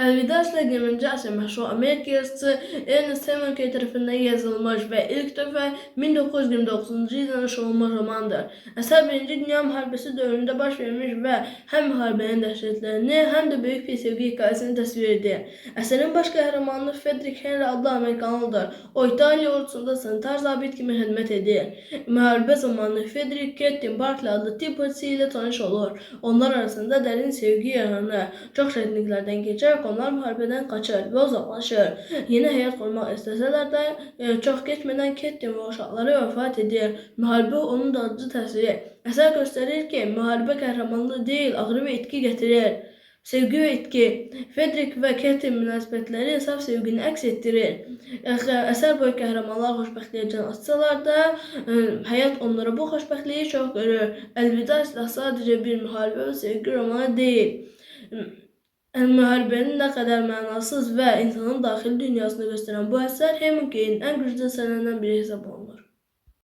Elvida adlı 20. asır meşhur Amerika yazıcısı Ernest Hemingway tarafından yazılmış ve ilk defa 1929 yılda nasıl olmuş romandır. Eser Birinci Dünya Muharebesi döneminde baş vermiş ve hem muharebenin dehşetlerini hem de büyük bir sevgi hikayesini tasvir ediyor. Eserin baş kahramanı Frederick Henry adlı Amerikanlıdır. O İtalya ordusunda sanitar zabit gibi hizmet ediyor. Muharebe zamanı Frederick Kettin Barclay adlı tıp ile tanış olur. Onlar arasında derin sevgi yaranır. Çok şehitliklerden geçerek onlar muharebeden kaçar ve uzaklaşır. Yeni hayat kurmak isteseler de çok geçmeden Kettin ve uşakları vefat eder. Muharebe onun da acı təsiri. Eser gösterir ki muharebe kahramanlığı değil, ağrı ve etki getirir. Sevgi ve etki. Frederick ve Kettin münasebetleri saf sevgini əks ettirir. Eser boyu kahramanlar xoşbəxtliyə can atsalar da hayat onlara bu xoşbəxtliyi çok görür. Elvida sadece bir muharebe ve sevgi romanı değil. Müharibenin ne kadar mənasız ve insanın daxili dünyasını gösteren bu eser Hemingway'in en güçlü eserlerinden biri hesab olunur.